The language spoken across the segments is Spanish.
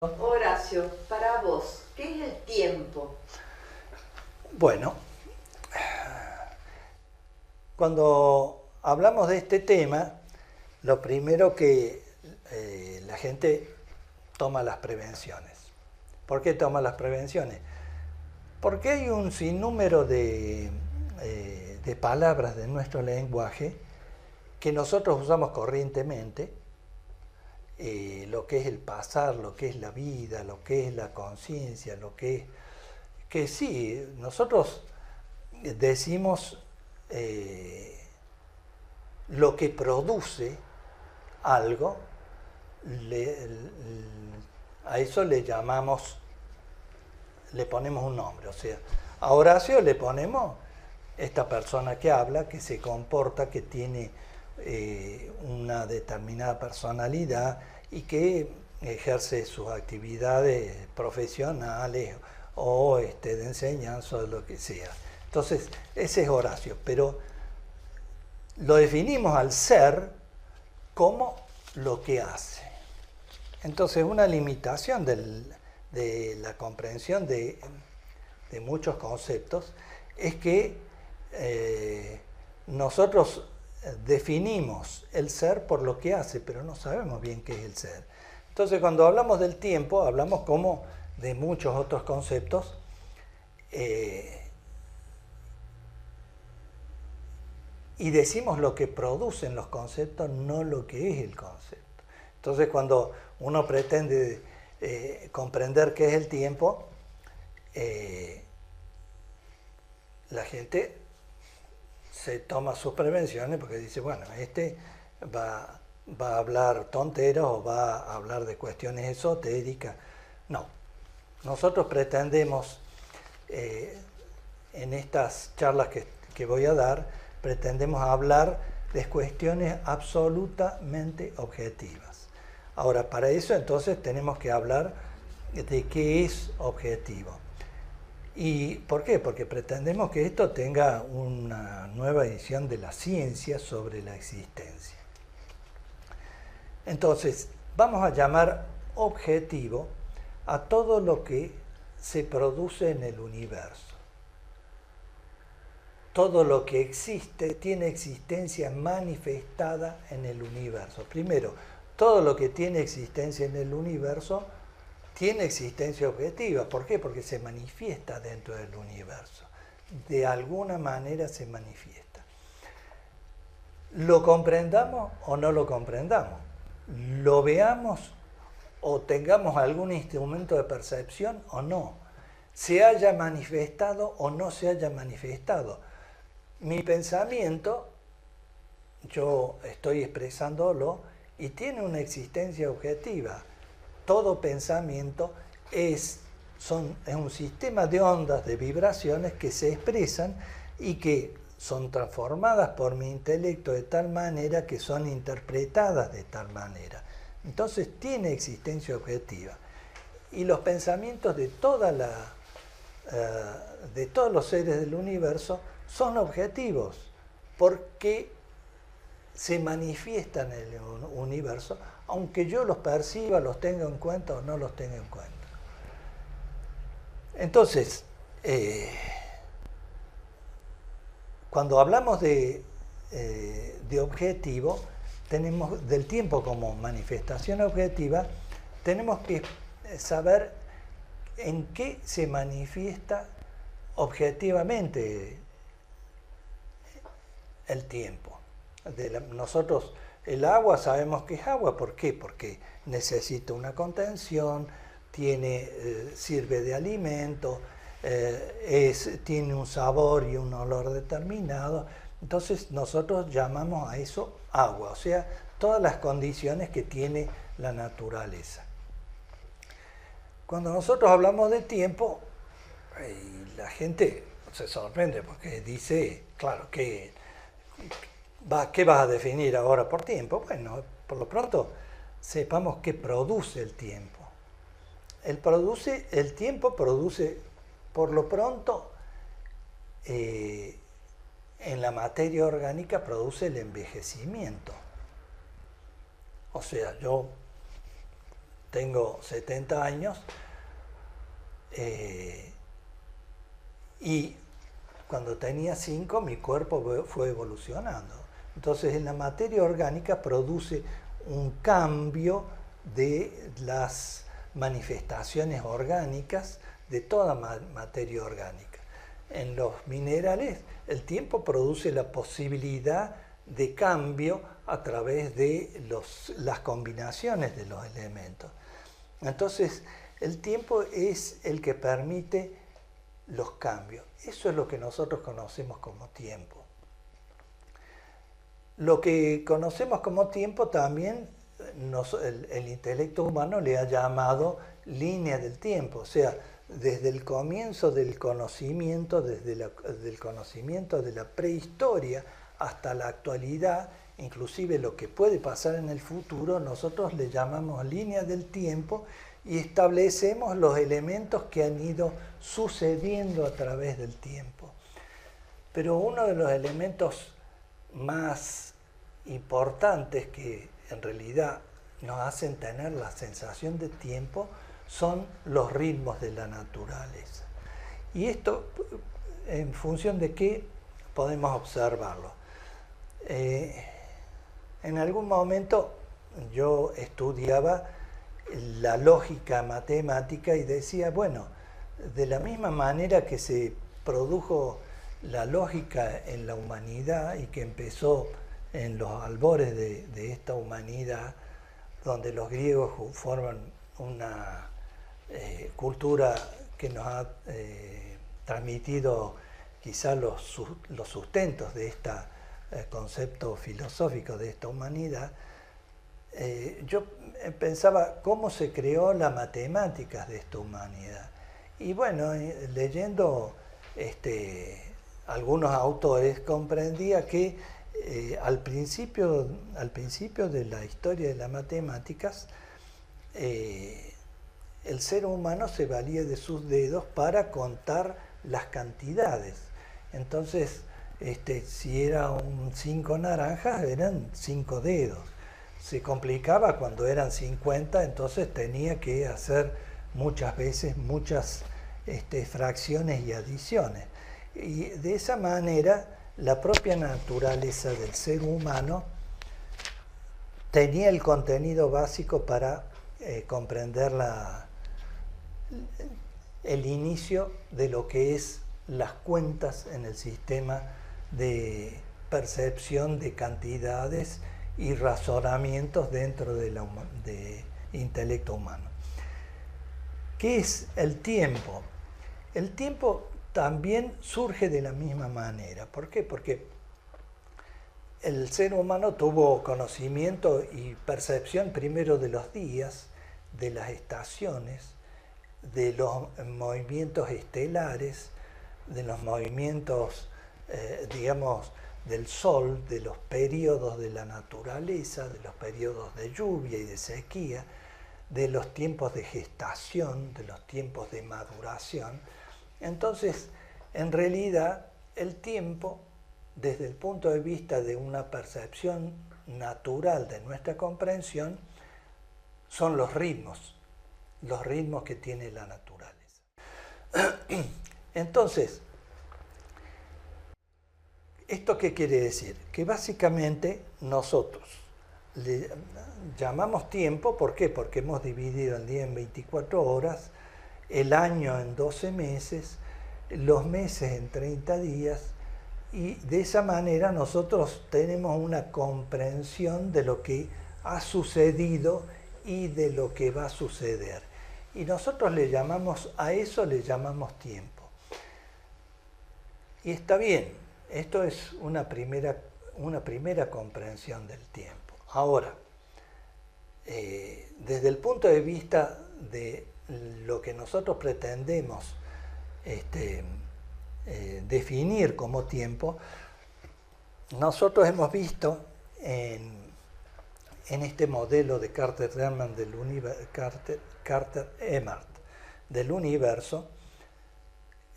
Horacio, para vos, ¿qué es el tiempo? Bueno, cuando hablamos de este tema, lo primero que la gente toma las prevenciones. ¿Por qué toma las prevenciones? Porque hay un sinnúmero de palabras de nuestro lenguaje que nosotros usamos corrientemente, lo que es el pasar, lo que es la vida, lo que es la conciencia, lo que es... Que sí, nosotros decimos lo que produce algo, le, a eso le llamamos, le ponemos un nombre. O sea, a Horacio le ponemos esta persona que habla, que se comporta, que tiene una determinada personalidad y que ejerce sus actividades profesionales o de enseñanza o lo que sea. Entonces, ese es Horacio, pero lo definimos al ser como lo que hace. Entonces, una limitación de la comprensión de muchos conceptos es que nosotros definimos el ser por lo que hace, pero no sabemos bien qué es el ser. Entonces, cuando hablamos del tiempo, hablamos como de muchos otros conceptos, y decimos lo que producen los conceptos, no lo que es el concepto. Entonces, cuando uno pretende comprender qué es el tiempo, la gente se toma sus prevenciones porque dice, bueno, va, va a hablar tonteras o va a hablar de cuestiones esotéricas. No, nosotros pretendemos, en estas charlas que voy a dar, pretendemos hablar de cuestiones absolutamente objetivas. Ahora, para eso entonces tenemos que hablar de qué es objetivo. ¿Y por qué? Porque pretendemos que esto tenga una nueva edición de la ciencia sobre la existencia. Entonces, vamos a llamar objetivo a todo lo que se produce en el universo. Todo lo que existe tiene existencia manifestada en el universo. Primero, todo lo que tiene existencia en el universo tiene existencia objetiva. ¿Por qué? Porque se manifiesta dentro del universo. De alguna manera se manifiesta. Lo comprendamos o no lo comprendamos. Lo veamos o tengamos algún instrumento de percepción o no. Se haya manifestado o no se haya manifestado. Mi pensamiento, yo estoy expresándolo y tiene una existencia objetiva. Todo pensamiento es un sistema de ondas, de vibraciones que se expresan y que son transformadas por mi intelecto de tal manera que son interpretadas de tal manera. Entonces tiene existencia objetiva. Y los pensamientos de de todos los seres del universo son objetivos porque se manifiestan en el universo, aunque yo los perciba, los tenga en cuenta o no los tenga en cuenta. Entonces, cuando hablamos de objetivo, tenemos del tiempo como manifestación objetiva, tenemos que saber en qué se manifiesta objetivamente el tiempo. Nosotros, el agua sabemos que es agua, ¿por qué? Porque necesita una contención, sirve de alimento, tiene un sabor y un olor determinado. Entonces nosotros llamamos a eso agua, o sea, todas las condiciones que tiene la naturaleza. Cuando nosotros hablamos de tiempo, la gente se sorprende porque dice, claro, ¿qué vas a definir ahora por tiempo? Bueno, por lo pronto, sepamos qué produce el tiempo. El tiempo produce, por lo pronto, en la materia orgánica produce el envejecimiento. O sea, yo tengo 70 años y cuando tenía 5 mi cuerpo fue evolucionando. Entonces en la materia orgánica produce un cambio de las manifestaciones orgánicas de toda materia orgánica. En los minerales el tiempo produce la posibilidad de cambio a través de las combinaciones de los elementos. Entonces el tiempo es el que permite los cambios. Eso es lo que nosotros conocemos como tiempo. Lo que conocemos como tiempo también el intelecto humano le ha llamado línea del tiempo, o sea, desde el comienzo del conocimiento, del conocimiento de la prehistoria hasta la actualidad, inclusive lo que puede pasar en el futuro, nosotros le llamamos línea del tiempo y establecemos los elementos que han ido sucediendo a través del tiempo. Pero uno de los elementos más importantes que en realidad nos hacen tener la sensación de tiempo son los ritmos de la naturaleza. Y esto, ¿en función de qué podemos observarlo? En algún momento yo estudiaba la lógica matemática y decía, bueno, de la misma manera que se produjo la lógica en la humanidad y que empezó en los albores de esta humanidad, donde los griegos forman una cultura que nos ha transmitido quizá los sustentos de este concepto filosófico de esta humanidad, yo pensaba cómo se creó las matemáticas de esta humanidad. Y bueno, leyendo algunos autores comprendía que al principio de la historia de las matemáticas, el ser humano se valía de sus dedos para contar las cantidades. Entonces, si era un 5 naranjas, eran 5 dedos. Se complicaba cuando eran 50, entonces tenía que hacer muchas veces muchas fracciones y adiciones. Y de esa manera, la propia naturaleza del ser humano tenía el contenido básico para comprender el inicio de lo que es las cuentas en el sistema de percepción de cantidades y razonamientos dentro del intelecto humano. ¿Qué es el tiempo? El tiempo también surge de la misma manera. ¿Por qué? Porque el ser humano tuvo conocimiento y percepción primero de los días, de las estaciones, de los movimientos estelares, de los movimientos, digamos, del sol, de los periodos de la naturaleza, de los periodos de lluvia y de sequía, de los tiempos de gestación, de los tiempos de maduración. Entonces, en realidad, el tiempo, desde el punto de vista de una percepción natural de nuestra comprensión, son los ritmos que tiene la naturaleza. Entonces, ¿esto qué quiere decir? Que básicamente nosotros le llamamos tiempo, ¿por qué? Porque hemos dividido el día en 24 horas, el año en 12 meses, los meses en 30 días, y de esa manera nosotros tenemos una comprensión de lo que ha sucedido y de lo que va a suceder. Y nosotros a eso le llamamos tiempo. Y está bien, esto es una primera comprensión del tiempo. Ahora, desde el punto de vista de lo que nosotros pretendemos definir como tiempo, nosotros hemos visto en este modelo de Carter-Ehrman Carter-Emmart del universo,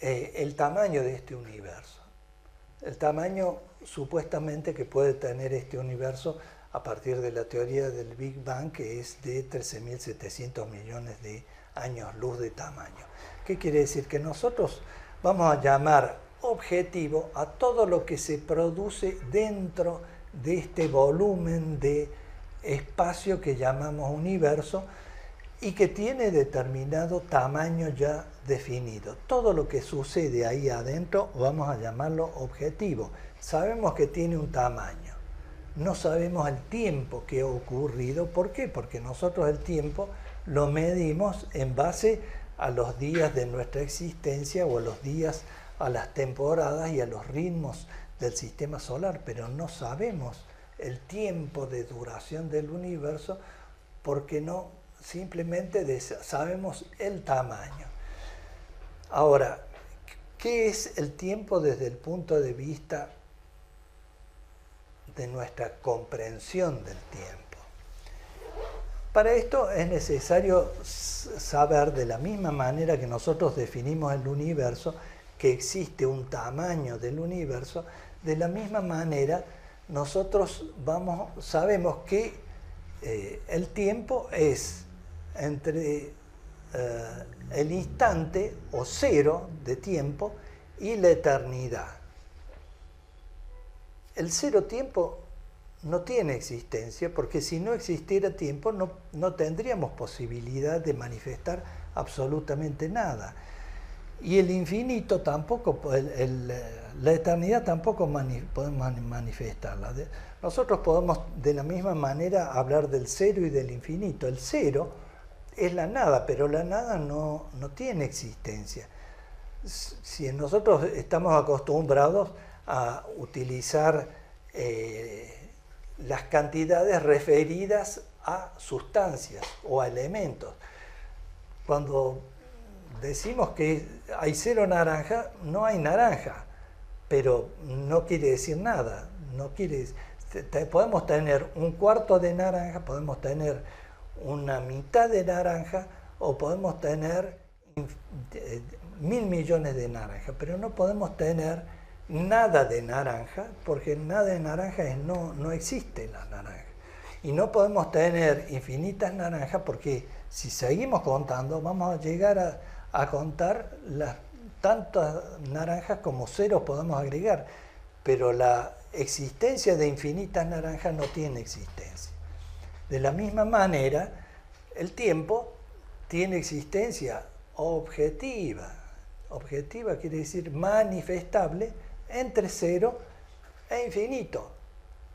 el tamaño de este universo. El tamaño supuestamente que puede tener este universo a partir de la teoría del Big Bang, que es de 13.700 millones de años luz de tamaño. ¿Qué quiere decir? Que nosotros vamos a llamar objetivo a todo lo que se produce dentro de este volumen de espacio que llamamos universo y que tiene determinado tamaño ya definido. Todo lo que sucede ahí adentro vamos a llamarlo objetivo. Sabemos que tiene un tamaño. No sabemos el tiempo que ha ocurrido. ¿Por qué? Porque nosotros el tiempo lo medimos en base a los días de nuestra existencia o a los días, a las temporadas y a los ritmos del sistema solar, pero no sabemos el tiempo de duración del universo porque no simplemente sabemos el tamaño. Ahora, ¿qué es el tiempo desde el punto de vista de nuestra comprensión del tiempo? Para esto es necesario saber, de la misma manera que nosotros definimos el universo, que existe un tamaño del universo, de la misma manera nosotros sabemos que el tiempo es entre el instante o cero de tiempo y la eternidad. El cero tiempo no tiene existencia, porque si no existiera tiempo no tendríamos posibilidad de manifestar absolutamente nada. Y el infinito tampoco, la eternidad tampoco podemos manifestarla. Nosotros podemos de la misma manera hablar del cero y del infinito. El cero es la nada, pero la nada no tiene existencia. Si nosotros estamos acostumbrados a utilizar las cantidades referidas a sustancias o a elementos. Cuando decimos que hay 0 naranja, no hay naranja, pero no quiere decir nada. Podemos tener un cuarto de naranja, podemos tener una mitad de naranja o podemos tener 1.000 millones de naranjas, pero no podemos tener nada de naranja, porque nada de naranja no existe la naranja. Y no podemos tener infinitas naranjas porque si seguimos contando vamos a llegar a contar tantas naranjas como ceros podemos agregar, pero la existencia de infinitas naranjas no tiene existencia. De la misma manera, el tiempo tiene existencia objetiva. Objetiva quiere decir manifestable entre 0 e infinito.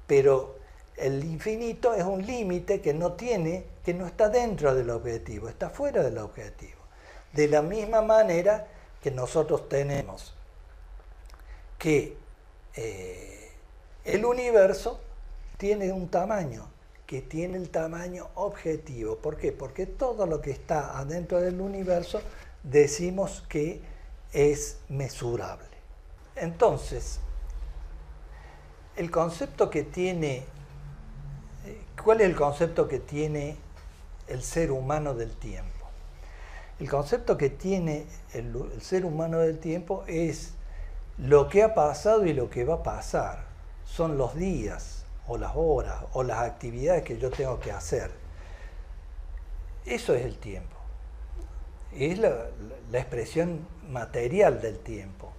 Pero el infinito es un límite que no está dentro del objetivo, está fuera del objetivo. De la misma manera que nosotros tenemos que el universo tiene un tamaño, que tiene el tamaño objetivo. ¿Por qué? Porque todo lo que está adentro del universo decimos que es mesurable. Entonces, el concepto que tiene, ¿cuál es el concepto que tiene el ser humano del tiempo? El concepto que tiene el ser humano del tiempo es lo que ha pasado y lo que va a pasar. Son los días, o las horas, o las actividades que yo tengo que hacer. Eso es el tiempo. Es la expresión material del tiempo.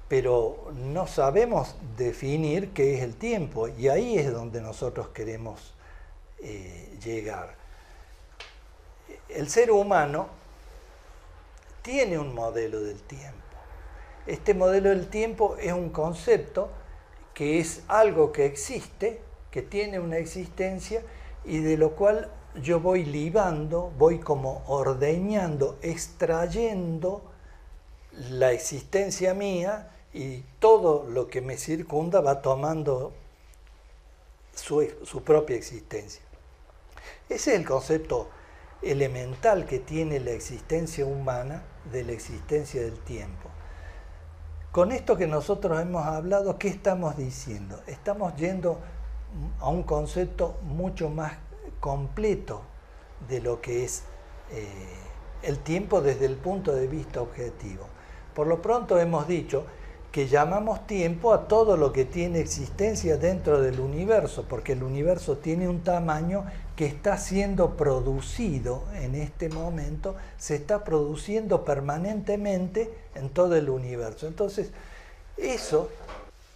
Pero no sabemos definir qué es el tiempo, y ahí es donde nosotros queremos llegar. El ser humano tiene un modelo del tiempo. Este modelo del tiempo es un concepto que es algo que existe, que tiene una existencia y de lo cual yo voy libando, voy como ordeñando, extrayendo la existencia mía, y todo lo que me circunda va tomando su propia existencia. Ese es el concepto elemental que tiene la existencia humana de la existencia del tiempo. Con esto que nosotros hemos hablado, ¿qué estamos diciendo? Estamos yendo a un concepto mucho más completo de lo que es el tiempo desde el punto de vista objetivo. Por lo pronto hemos dicho que llamamos tiempo a todo lo que tiene existencia dentro del universo, porque el universo tiene un tamaño que está siendo producido en este momento, se está produciendo permanentemente en todo el universo. Entonces,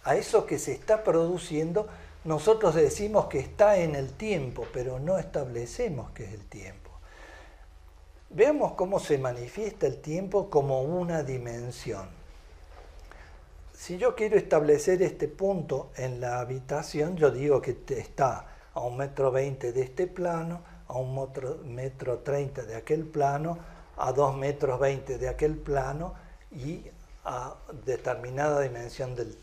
a eso que se está produciendo, nosotros decimos que está en el tiempo, pero no establecemos qué es el tiempo. Veamos cómo se manifiesta el tiempo como una dimensión. Si yo quiero establecer este punto en la habitación, yo digo que está a 1,20 m de este plano, a 1,30 m de aquel plano, a 2,20 m de aquel plano y a determinada dimensión del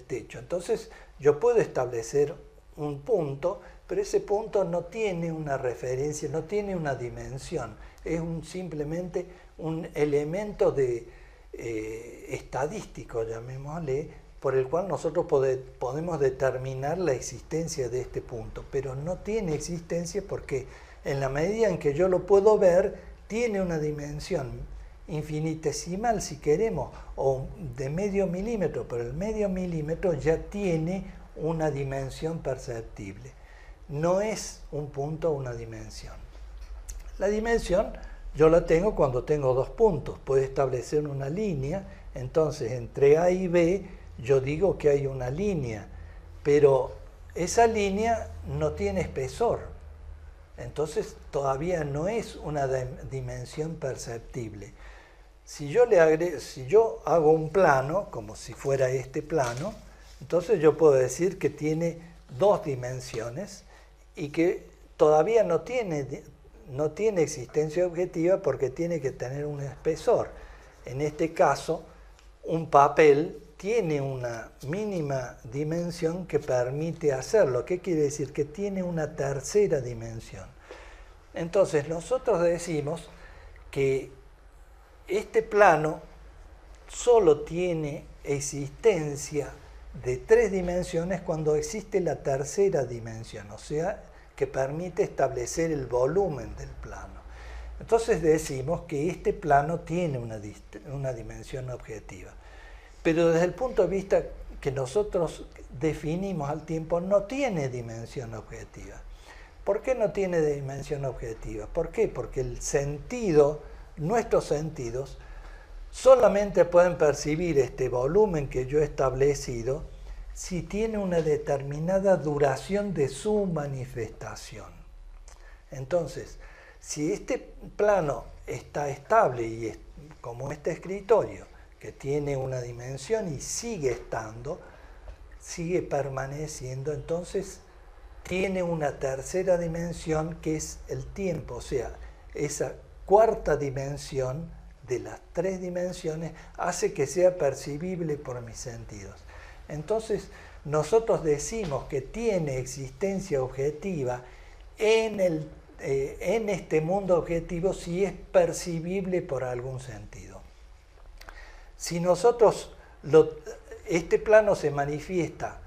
techo. Entonces yo puedo establecer un punto, pero ese punto no tiene una referencia, no tiene una dimensión, es simplemente un elemento estadístico, llamémosle, por el cual nosotros podemos determinar la existencia de este punto, pero no tiene existencia porque en la medida en que yo lo puedo ver, tiene una dimensión infinitesimal si queremos, o de medio milímetro, pero el medio milímetro ya tiene una dimensión perceptible. No es un punto o una dimensión. La dimensión yo la tengo cuando tengo dos puntos. Puedo establecer una línea, entonces entre A y B yo digo que hay una línea, pero esa línea no tiene espesor. Entonces todavía no es una dimensión perceptible. Si yo hago un plano, como si fuera este plano, entonces yo puedo decir que tiene dos dimensiones y que todavía no tiene existencia objetiva porque tiene que tener un espesor. En este caso, un papel tiene una mínima dimensión que permite hacerlo. ¿Qué quiere decir? Que tiene una tercera dimensión. Entonces nosotros decimos que este plano solo tiene existencia de 3 dimensiones cuando existe la tercera dimensión, o sea, que permite establecer el volumen del plano. Entonces decimos que este plano tiene una dimensión objetiva. Pero desde el punto de vista que nosotros definimos al tiempo, no tiene dimensión objetiva. ¿Por qué no tiene dimensión objetiva? ¿Por qué? Porque nuestros sentidos, solamente pueden percibir este volumen que yo he establecido si tiene una determinada duración de su manifestación. Entonces, si este plano está estable y es como este escritorio, que tiene una dimensión y sigue permaneciendo, entonces tiene una tercera dimensión que es el tiempo, o sea, esa cuarta dimensión de las 3 dimensiones hace que sea percibible por mis sentidos. Entonces, nosotros decimos que tiene existencia objetiva en este mundo objetivo si es percibible por algún sentido. Si nosotros, este plano se manifiesta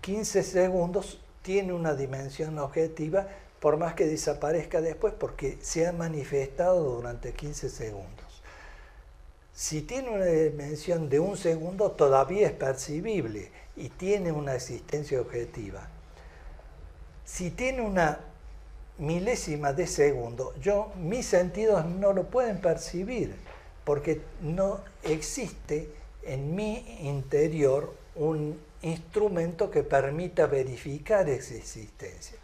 15 segundos, tiene una dimensión objetiva, por más que desaparezca después, porque se ha manifestado durante 15 segundos. Si tiene una dimensión de 1 segundo, todavía es percibible y tiene una existencia objetiva. Si tiene una milésima de segundo, mis sentidos no lo pueden percibir, porque no existe en mi interior un instrumento que permita verificar esa existencia.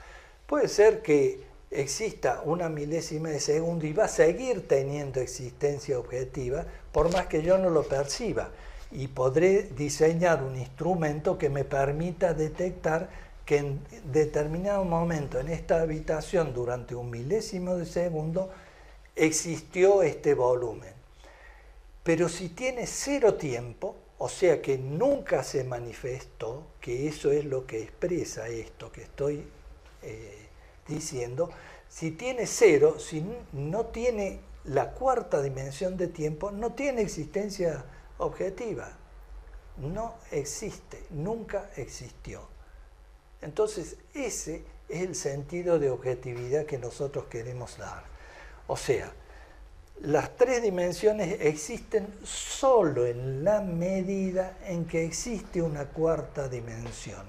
Puede ser que exista una milésima de segundo y va a seguir teniendo existencia objetiva, por más que yo no lo perciba, y podré diseñar un instrumento que me permita detectar que en determinado momento en esta habitación, durante 1 milésimo de segundo, existió este volumen. Pero si tiene 0 tiempo, o sea que nunca se manifestó, que eso es lo que expresa esto que estoy diciendo, si tiene 0, si no tiene la cuarta dimensión de tiempo, no tiene existencia objetiva. No existe, nunca existió. Entonces, ese es el sentido de objetividad que nosotros queremos dar. O sea, las tres dimensiones existen solo en la medida en que existe una cuarta dimensión.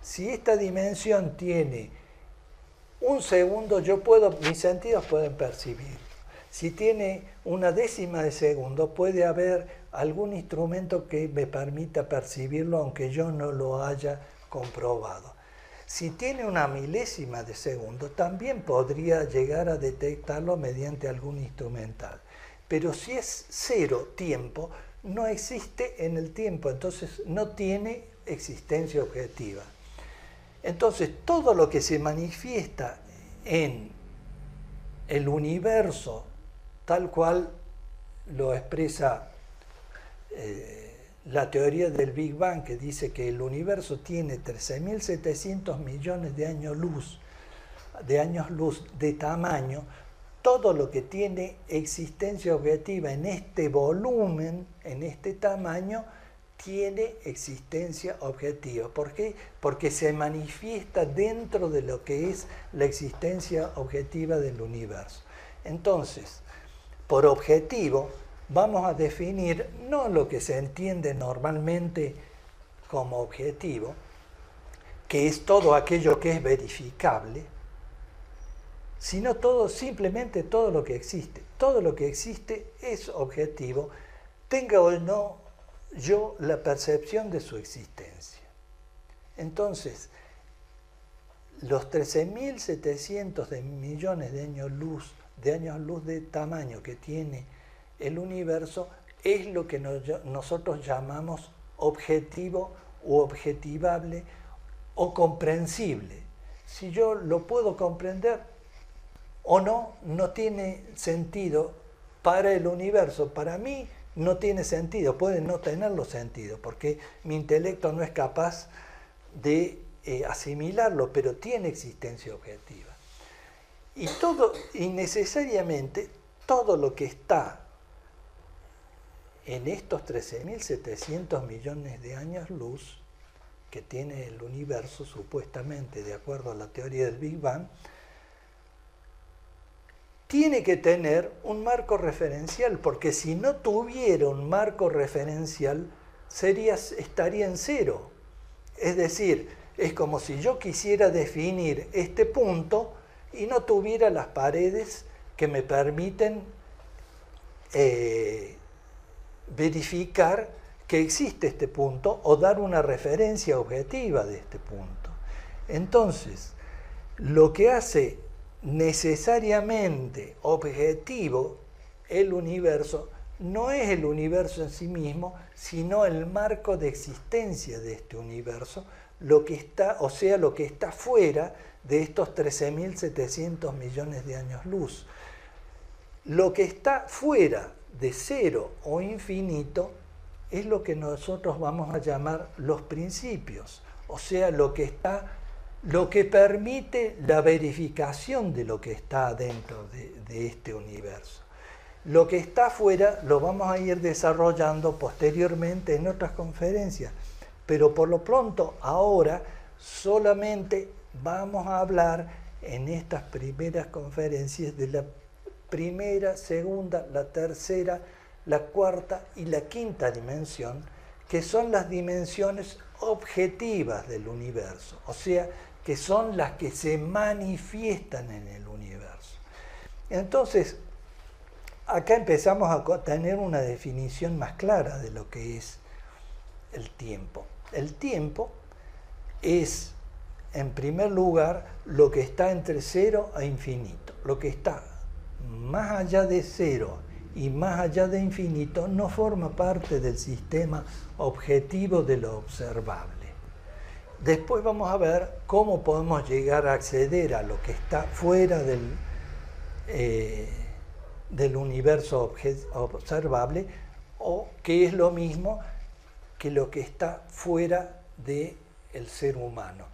Si esta dimensión tiene un segundo, mis sentidos pueden percibir. Si tiene una décima de segundo, puede haber algún instrumento que me permita percibirlo, aunque yo no lo haya comprobado. Si tiene una milésima de segundo, también podría llegar a detectarlo mediante algún instrumental. Pero si es cero tiempo, no existe en el tiempo, entonces no tiene existencia objetiva. Entonces, todo lo que se manifiesta en el universo, tal cual lo expresa la teoría del Big Bang, que dice que el universo tiene 13.700 millones de años luz de tamaño, todo lo que tiene existencia objetiva en este volumen, en este tamaño, tiene existencia objetiva. ¿Por qué? Porque se manifiesta dentro de lo que es la existencia objetiva del universo. Entonces, por objetivo, vamos a definir no lo que se entiende normalmente como objetivo, que es todo aquello que es verificable, sino simplemente todo lo que existe. Todo lo que existe es objetivo, tenga o no yo la percepción de su existencia. Entonces, los 13.700 millones de años luz de tamaño que tiene el universo es lo que nosotros llamamos objetivo o objetivable o comprensible. Si yo lo puedo comprender o no, no tiene sentido para el universo. Para mí no tiene sentido, puede no tenerlo sentido, porque mi intelecto no es capaz de asimilarlo, pero tiene existencia objetiva. Y necesariamente todo lo que está en estos 13.700 millones de años luz que tiene el universo, supuestamente, de acuerdo a la teoría del Big Bang, tiene que tener un marco referencial, porque si no tuviera un marco referencial, estaría en cero. Es decir, es como si yo quisiera definir este punto y no tuviera las paredes que me permiten verificar que existe este punto o dar una referencia objetiva de este punto. Entonces, lo que hace necesariamente objetivo el universo no es el universo en sí mismo, sino el marco de existencia de este universo, lo que está fuera de estos 13.700 millones de años luz. Lo que está fuera de cero o infinito es lo que nosotros vamos a llamar los principios, o sea, lo que permite la verificación de lo que está dentro de este universo. Lo que está afuera lo vamos a ir desarrollando posteriormente en otras conferencias, pero por lo pronto ahora solamente vamos a hablar en estas primeras conferencias de la primera, segunda, la tercera, la cuarta y la quinta dimensión, que son las dimensiones objetivas del universo, o sea, que son las que se manifiestan en el universo. Entonces, acá empezamos a tener una definición más clara de lo que es el tiempo. El tiempo es, en primer lugar, lo que está entre cero e infinito. Lo que está más allá de cero y más allá de infinito no forma parte del sistema objetivo de lo observable. Después vamos a ver cómo podemos llegar a acceder a lo que está fuera del universo observable, o que es lo mismo que lo que está fuera del ser humano.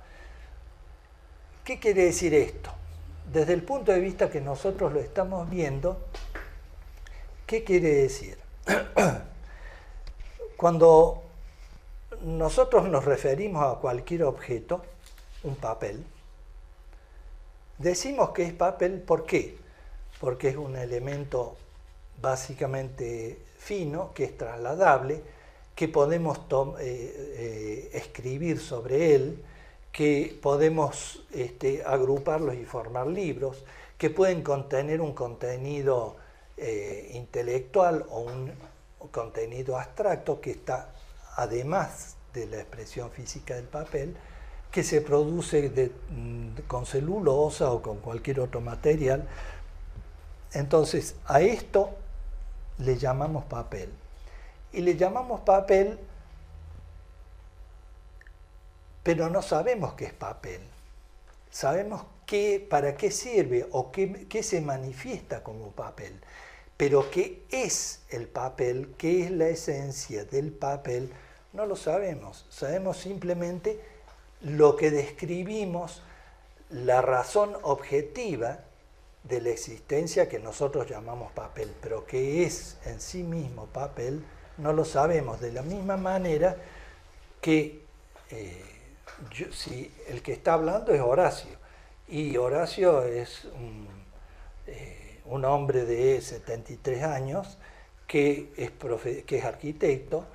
¿Qué quiere decir esto? Desde el punto de vista que nosotros lo estamos viendo, ¿qué quiere decir? Cuando nosotros nos referimos a cualquier objeto, un papel, decimos que es papel, ¿por qué? Porque es un elemento básicamente fino, que es trasladable, que podemos escribir sobre él, que podemos agruparlos y formar libros, que pueden contener un contenido intelectual o un contenido abstracto que está además de la expresión física del papel, que se produce con celulosa o con cualquier otro material. Entonces, a esto le llamamos papel. Y le llamamos papel, pero no sabemos qué es papel. Sabemos para qué sirve o qué se manifiesta como papel. Pero qué es el papel, qué es la esencia del papel, no lo sabemos. Sabemos simplemente lo que describimos, la razón objetiva de la existencia que nosotros llamamos papel, pero qué es en sí mismo papel, no lo sabemos. De la misma manera que si el que está hablando es Horacio, y Horacio es un hombre de 73 años que es arquitecto,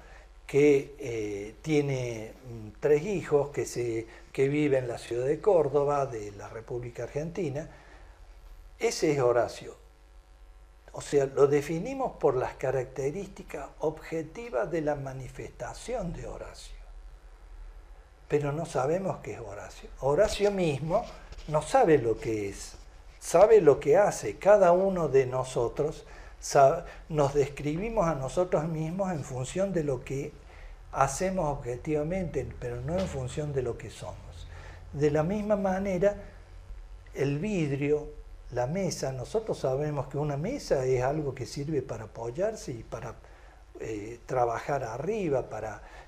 que tiene 3 hijos, que vive en la ciudad de Córdoba, de la República Argentina. Ese es Horacio. O sea, lo definimos por las características objetivas de la manifestación de Horacio. Pero no sabemos qué es Horacio. Horacio mismo no sabe lo que es, sabe lo que hace. Cada uno de nosotros nos describimos a nosotros mismos en función de lo que hacemos objetivamente, pero no en función de lo que somos. De la misma manera, el vidrio, la mesa, nosotros sabemos que una mesa es algo que sirve para apoyarse y para trabajar arriba,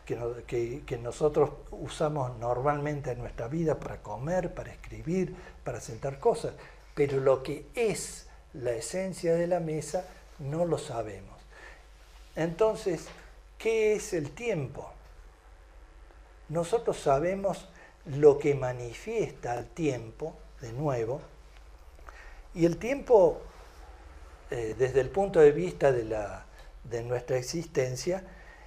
que nosotros usamos normalmente en nuestra vida para comer, para escribir, para sentar cosas, pero lo que es la esencia de la mesa no lo sabemos. Entonces, ¿qué es el tiempo? Nosotros sabemos lo que manifiesta el tiempo, de nuevo, y el tiempo, desde el punto de vista de nuestra existencia,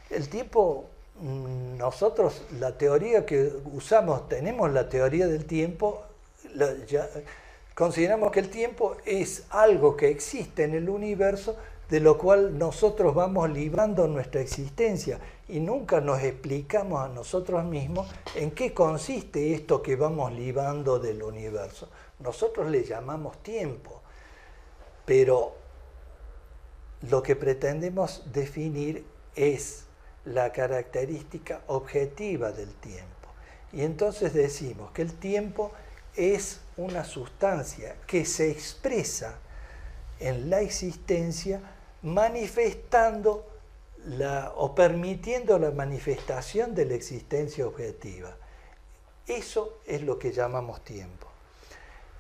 el tiempo, nosotros la teoría que usamos, tenemos la teoría del tiempo, consideramos que el tiempo es algo que existe en el universo, de lo cual nosotros vamos librando nuestra existencia y nunca nos explicamos a nosotros mismos en qué consiste esto que vamos librando del universo. Nosotros le llamamos tiempo, pero lo que pretendemos definir es la característica objetiva del tiempo. Y entonces decimos que el tiempo es una sustancia que se expresa en la existencia manifestando o permitiendo la manifestación de la existencia objetiva. Eso es lo que llamamos tiempo.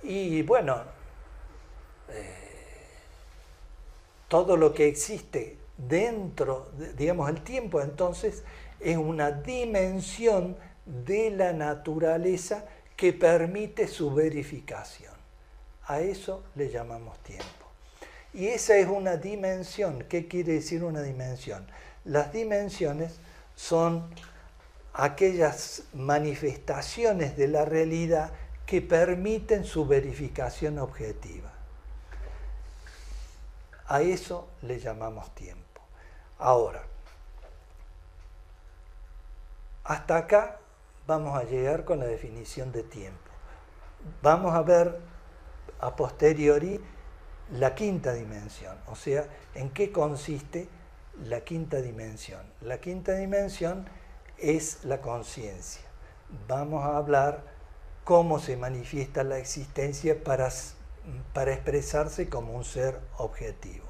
Y bueno, todo lo que existe dentro, digamos, el tiempo entonces es una dimensión de la naturaleza que permite su verificación. A eso le llamamos tiempo. Y esa es una dimensión. ¿Qué quiere decir una dimensión? Las dimensiones son aquellas manifestaciones de la realidad que permiten su verificación objetiva. A eso le llamamos tiempo. Ahora, hasta acá vamos a llegar con la definición de tiempo. Vamos a ver a posteriori la quinta dimensión, o sea, en qué consiste la quinta dimensión. La quinta dimensión es la conciencia. Vamos a hablar cómo se manifiesta la existencia para expresarse como un ser objetivo.